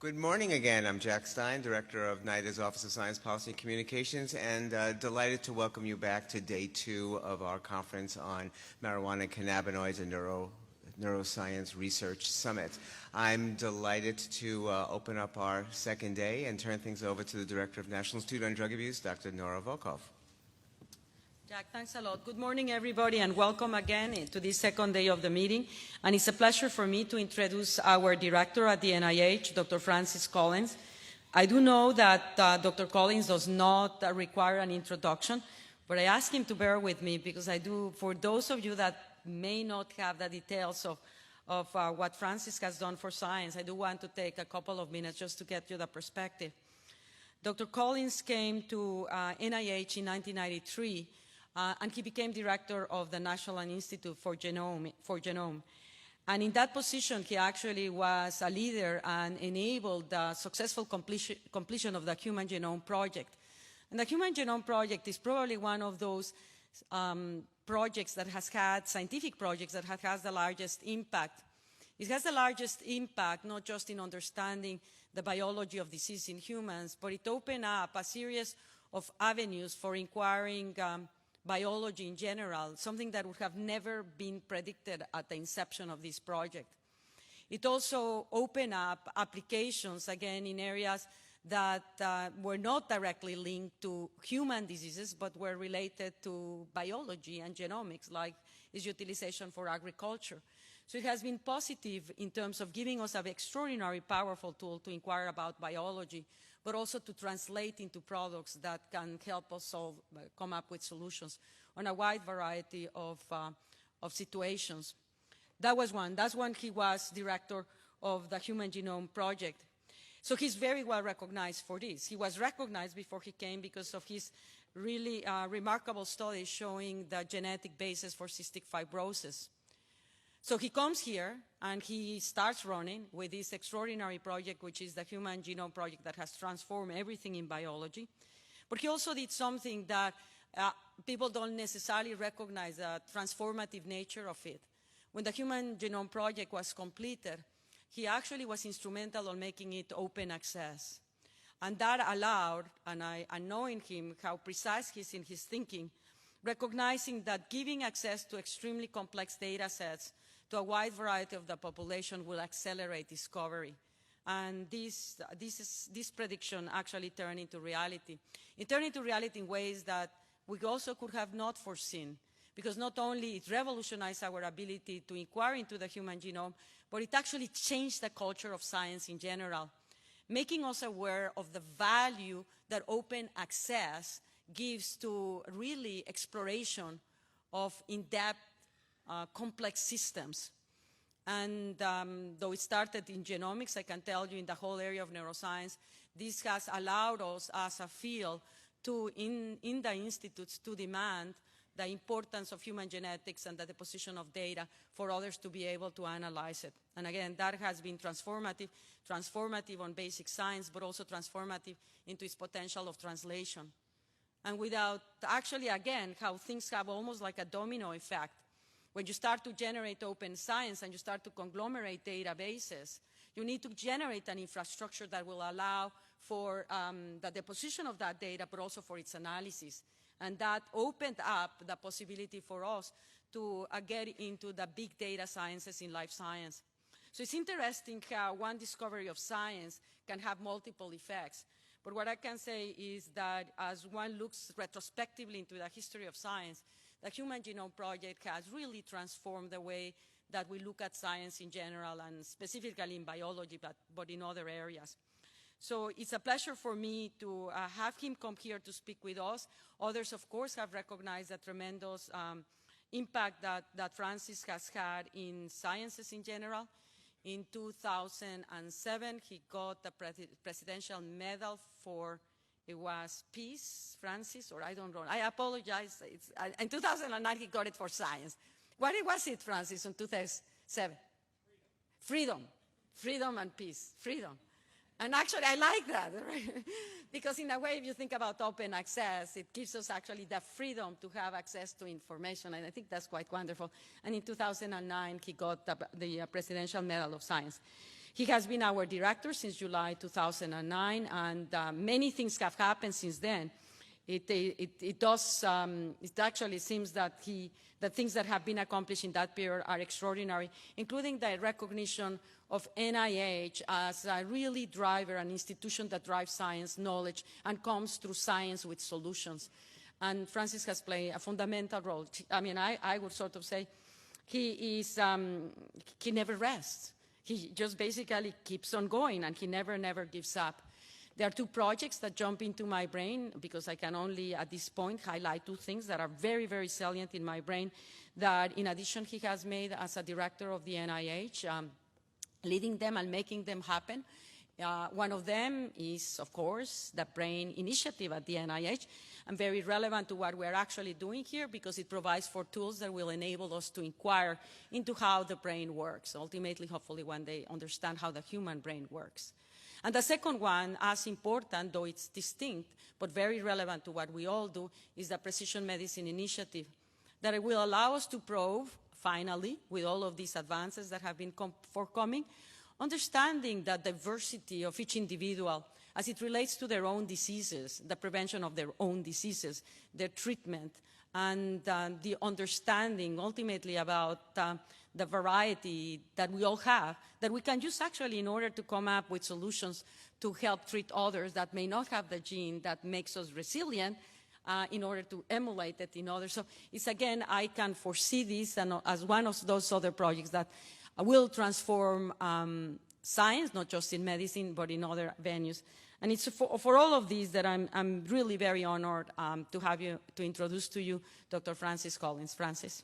Good morning again. I'm Jack Stein, Director of NIDA's Office of Science Policy and Communications, and delighted to welcome you back to day 2 of our conference on marijuana, cannabinoids, and neuroscience research summit. I'm delighted to open up our second day and turn things over to the Director of National Institute on Drug Abuse, Dr. Nora Volkow. Jack, thanks a lot. Good morning, everybody, and welcome again to this second day of the meeting. And it's a pleasure for me to introduce our director at the NIH, Dr. Francis Collins. I do know that Dr. Collins does not require an introduction, but I ask him to bear with me because I do, for those of you that may not have the details of what Francis has done for science, I do want to take a couple of minutes just to get you the perspective. Dr. Collins came to NIH in 1993, and he became director of the National Institute for Genome. And in that position, he actually was a leader and enabled the successful completion of the Human Genome Project. And the Human Genome Project is probably one of those projects that has had, scientific projects that has the largest impact. It has the largest impact not just in understanding the biology of disease in humans, but it opened up a series of avenues for inquiring biology in general, something that would have never been predicted at the inception of this project. It also opened up applications, again, in areas that were not directly linked to human diseases, but were related to biology and genomics, like its utilization for agriculture. So it has been positive in terms of giving us an extraordinary, powerful tool to inquire about biology, but also to translate into products that can help us come up with solutions on a wide variety of situations. That was one. That's when he was director of the Human Genome Project. So he's very well recognized for this. He was recognized before he came because of his really remarkable studies showing the genetic basis for cystic fibrosis. So he comes here and he starts running with this extraordinary project, which is the Human Genome Project that has transformed everything in biology. But he also did something that people don't necessarily recognize the transformative nature of it. When the Human Genome Project was completed, he actually was instrumental in making it open access. And that allowed, and knowing him, how precise he is in his thinking, recognizing that giving access to extremely complex data sets to a wide variety of the population will accelerate discovery. And this prediction actually turned into reality. It turned into reality in ways that we also could have not foreseen, because not only it revolutionized our ability to inquire into the human genome, but it actually changed the culture of science in general, making us aware of the value that open access gives to really exploration of in-depth complex systems. And though it started in genomics, I can tell you in the whole area of neuroscience, this has allowed us as a field to, in the institutes, to demand the importance of human genetics and the deposition of data for others to be able to analyze it. And again, that has been transformative on basic science, but also transformative into its potential of translation. And without, actually, again, how things have almost like a domino effect. When you start to generate open science and you start to conglomerate databases, you need to generate an infrastructure that will allow for the deposition of that data, but also for its analysis. And that opened up the possibility for us to get into the big data sciences in life science. So it's interesting how one discovery of science can have multiple effects. But what I can say is that as one looks retrospectively into the history of science, the Human Genome Project has really transformed the way that we look at science in general and specifically in biology, but in other areas. So it's a pleasure for me to have him come here to speak with us. Others, of course, have recognized the tremendous impact that Francis has had in sciences in general. In 2007, he got the Presidential Medal for, it was Peace, Francis, or I don't know. I apologize. In 2009, he got it for science. What was it, Francis, in 2007? Freedom. Freedom and peace. Freedom. And actually, I like that, right? Because in a way, if you think about open access, it gives us actually the freedom to have access to information, and I think that's quite wonderful. And in 2009, he got the Presidential Medal of Science. He has been our director since July 2009, and many things have happened since then. It actually seems that the things that have been accomplished in that period are extraordinary, including the recognition of NIH as a really driver, an institution that drives science, knowledge, and comes through science with solutions. And Francis has played a fundamental role. I mean, I would sort of say he never rests. He just basically keeps on going, and he never gives up. There are two projects that jump into my brain because I can only, at this point, highlight two things that are very salient in my brain that, in addition, he has made as a director of the NIH, leading them and making them happen. One of them is, of course, the BRAIN initiative at the NIH, and very relevant to what we're actually doing here because it provides for tools that will enable us to inquire into how the brain works, ultimately, hopefully, one day understand how the human brain works. And the second one, as important, though it's distinct, but very relevant to what we all do, is the Precision Medicine Initiative, that it will allow us to prove, finally, with all of these advances that have been forthcoming, understanding the diversity of each individual as it relates to their own diseases, the prevention of their own diseases, their treatment, and the understanding ultimately about the variety that we all have, that we can use actually in order to come up with solutions to help treat others that may not have the gene that makes us resilient in order to emulate it in others. So it's, again, I can foresee this as one of those other projects that will transform science, not just in medicine, but in other venues. And it's for all of these that I'm really very honored to have you, to introduce to you Dr. Francis Collins. Francis.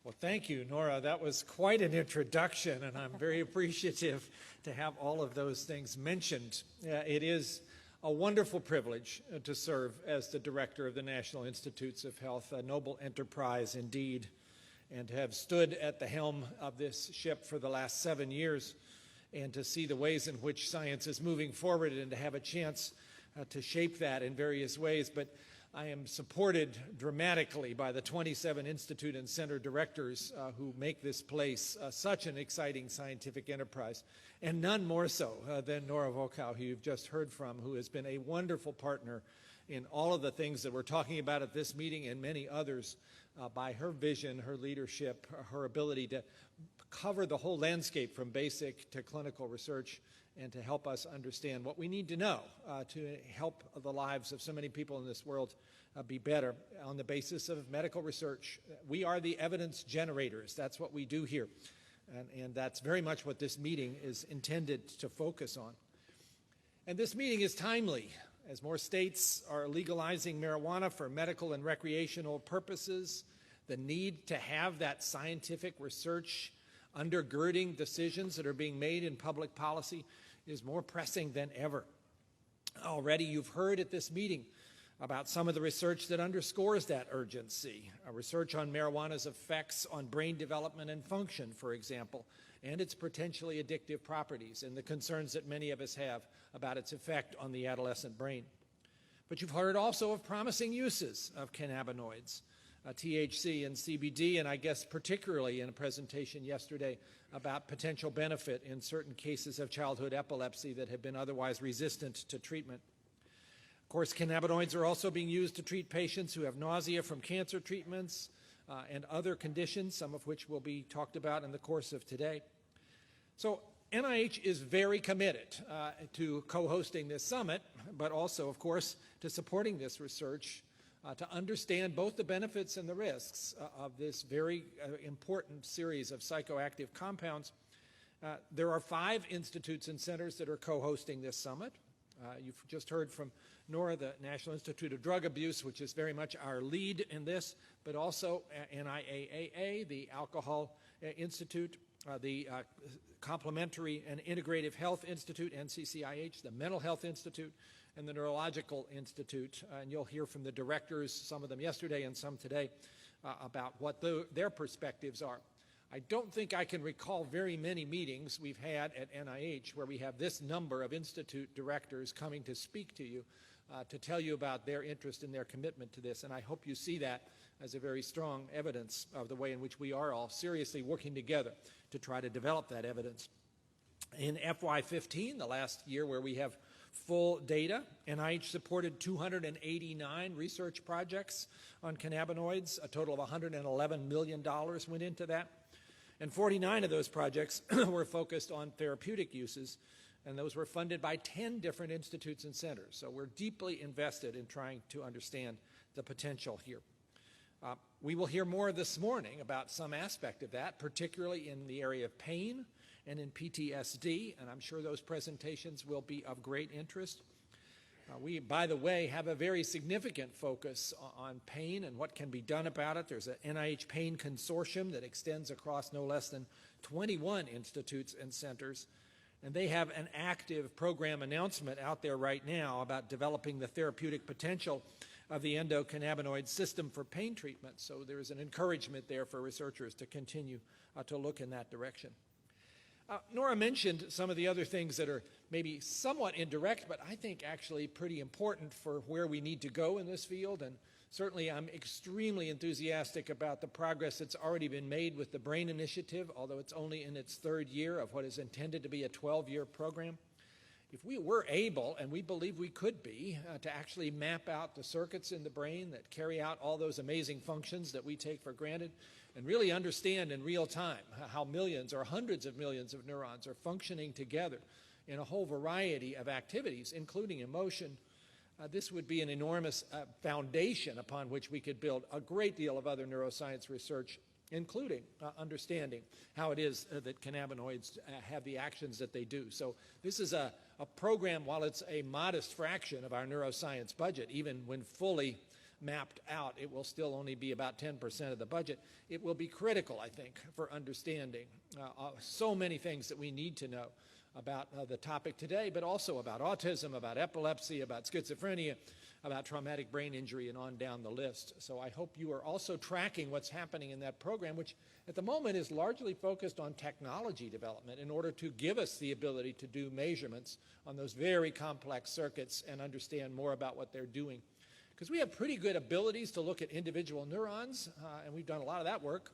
Well, thank you, Nora. That was quite an introduction, and I'm very appreciative to have all of those things mentioned. It is a wonderful privilege to serve as the director of the National Institutes of Health, a noble enterprise indeed, and to have stood at the helm of this ship for the last 7 years and to see the ways in which science is moving forward and to have a chance to shape that in various ways. But I am supported dramatically by the 27 institute and center directors who make this place such an exciting scientific enterprise, and none more so than Nora Volkow, who you've just heard from, who has been a wonderful partner in all of the things that we're talking about at this meeting and many others by her vision, her leadership, her ability to cover the whole landscape from basic to clinical research and to help us understand what we need to know to help the lives of so many people in this world be better on the basis of medical research. We are the evidence generators. That's what we do here. And that's very much what this meeting is intended to focus on. And this meeting is timely, as more states are legalizing marijuana for medical and recreational purposes. The need to have that scientific research undergirding decisions that are being made in public policy is more pressing than ever. Already you've heard at this meeting about some of the research that underscores that urgency. Research on marijuana's effects on brain development and function, for example, and its potentially addictive properties and the concerns that many of us have about its effect on the adolescent brain. But you've heard also of promising uses of cannabinoids, THC and CBD, and I guess particularly in a presentation yesterday about potential benefit in certain cases of childhood epilepsy that have been otherwise resistant to treatment. Of course, cannabinoids are also being used to treat patients who have nausea from cancer treatments and other conditions, some of which will be talked about in the course of today. So NIH is very committed to co-hosting this summit, but also, of course, to supporting this research to understand both the benefits and the risks of this very important series of psychoactive compounds. There are 5 institutes and centers that are co-hosting this summit. You've just heard from Nora, the National Institute of Drug Abuse, which is very much our lead in this, but also NIAAA, the Alcohol Institute, the Complementary and Integrative Health Institute, NCCIH, the Mental Health Institute, and the Neurological Institute. And you'll hear from the directors, some of them yesterday and some today, about what their perspectives are. I don't think I can recall very many meetings we've had at NIH where we have this number of institute directors coming to speak to you to tell you about their interest and their commitment to this. And I hope you see that as a very strong evidence of the way in which we are all seriously working together to try to develop that evidence. In FY15, the last year where we have full data, NIH supported 289 research projects on cannabinoids. A total of $111 million went into that. And 49 of those projects were focused on therapeutic uses, and those were funded by 10 different institutes and centers. So we're deeply invested in trying to understand the potential here. We will hear more this morning about some aspect of that, particularly in the area of pain and in PTSD, and I'm sure those presentations will be of great interest. We, by the way, have a very significant focus on pain and what can be done about it. There's an NIH Pain Consortium that extends across no less than 21 institutes and centers, and they have an active program announcement out there right now about developing the therapeutic potential of the endocannabinoid system for pain treatment. So there's an encouragement there for researchers to continue to look in that direction. Nora mentioned some of the other things that are maybe somewhat indirect, but I think actually pretty important for where we need to go in this field. And certainly I'm extremely enthusiastic about the progress that's already been made with the BRAIN Initiative, although it's only in its third year of what is intended to be a 12-year program. If we were able, and we believe we could be, to actually map out the circuits in the brain that carry out all those amazing functions that we take for granted, and really understand in real time how millions or hundreds of millions of neurons are functioning together in a whole variety of activities, including emotion, this would be an enormous foundation upon which we could build a great deal of other neuroscience research, including understanding how it is that cannabinoids have the actions that they do. So this is a program, while it's a modest fraction of our neuroscience budget, even when fully mapped out, it will still only be about 10% of the budget. It will be critical, I think, for understanding so many things that we need to know about the topic today, but also about autism, about epilepsy, about schizophrenia, about traumatic brain injury, and on down the list. So I hope you are also tracking what's happening in that program, which at the moment is largely focused on technology development in order to give us the ability to do measurements on those very complex circuits and understand more about what they're doing. Because we have pretty good abilities to look at individual neurons, and we've done a lot of that work.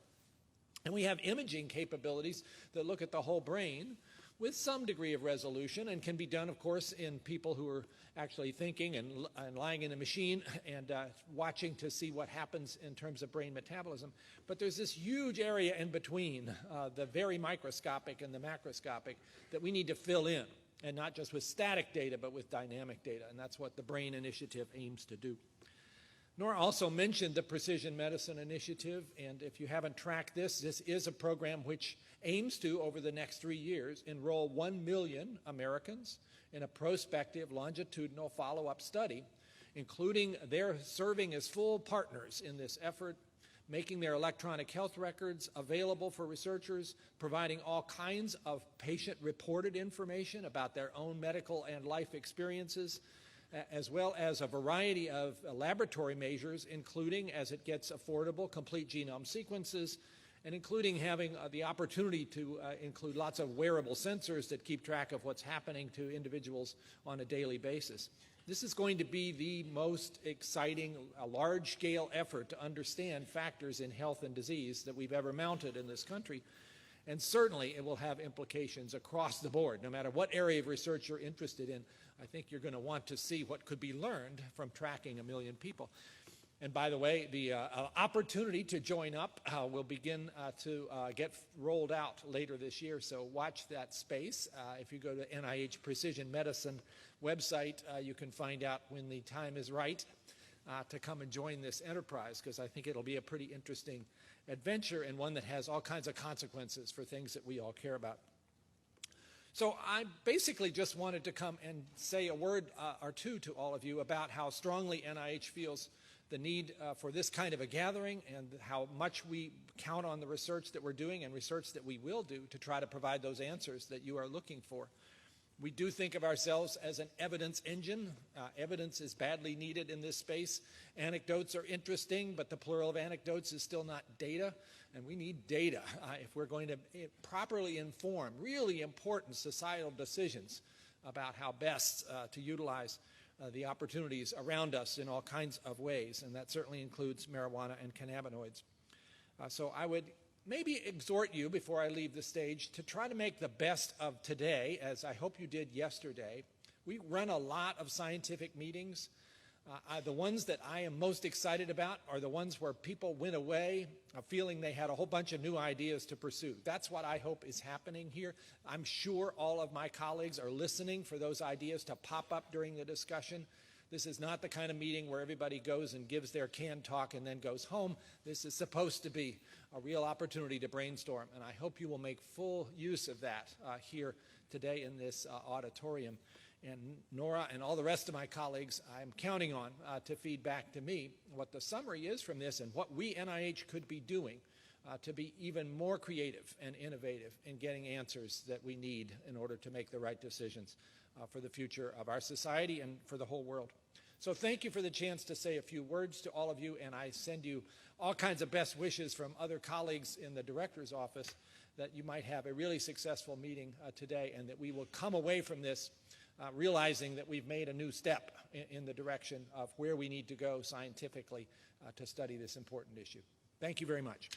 And we have imaging capabilities that look at the whole brain with some degree of resolution, and can be done, of course, in people who are actually thinking and lying in a machine and watching to see what happens in terms of brain metabolism. But there's this huge area in between, the very microscopic and the macroscopic, that we need to fill in, and not just with static data, but with dynamic data, and that's what the BRAIN Initiative aims to do. Nora also mentioned the Precision Medicine Initiative, and if you haven't tracked this, this is a program which aims to, over the next 3 years, enroll 1 million Americans in a prospective longitudinal follow-up study, including their serving as full partners in this effort, making their electronic health records available for researchers, providing all kinds of patient-reported information about their own medical and life experiences, as well as a variety of laboratory measures, including, as it gets affordable, complete genome sequences, and including having the opportunity to include lots of wearable sensors that keep track of what's happening to individuals on a daily basis. This is going to be the most exciting, large-scale effort to understand factors in health and disease that we've ever mounted in this country. And certainly it will have implications across the board. No matter what area of research you're interested in, I think you're going to want to see what could be learned from tracking 1 million people. And by the way, the opportunity to join up will begin to get rolled out later this year, so watch that space. If you go to NIH Precision Medicine website, you can find out when the time is right to come and join this enterprise, because I think it'll be a pretty interesting adventure, and one that has all kinds of consequences for things that we all care about. So I basically just wanted to come and say a word or two to all of you about how strongly NIH feels the need for this kind of a gathering, and how much we count on the research that we're doing and research that we will do to try to provide those answers that you are looking for. We do think of ourselves as an evidence engine. Evidence is badly needed in this space. Anecdotes are interesting, but the plural of anecdotes is still not data, and we need data if we're going to properly inform really important societal decisions about how best to utilize the opportunities around us in all kinds of ways, and that certainly includes marijuana and cannabinoids. So I would maybe exhort you before I leave the stage to try to make the best of today, as I hope you did yesterday. We run a lot of scientific meetings. The ones that I am most excited about are the ones where people went away feeling they had a whole bunch of new ideas to pursue. That's what I hope is happening here. I'm sure all of my colleagues are listening for those ideas to pop up during the discussion. This is not the kind of meeting where everybody goes and gives their canned talk and then goes home. This is supposed to be a real opportunity to brainstorm, and I hope you will make full use of that here today in this auditorium. And Nora and all the rest of my colleagues, I'm counting on to feed back to me what the summary is from this and what we, NIH, could be doing to be even more creative and innovative in getting answers that we need in order to make the right decisions for the future of our society and for the whole world. So thank you for the chance to say a few words to all of you, and I send you all kinds of best wishes from other colleagues in the director's office that you might have a really successful meeting today, and that we will come away from this realizing that we've made a new step in the direction of where we need to go scientifically to study this important issue. Thank you very much.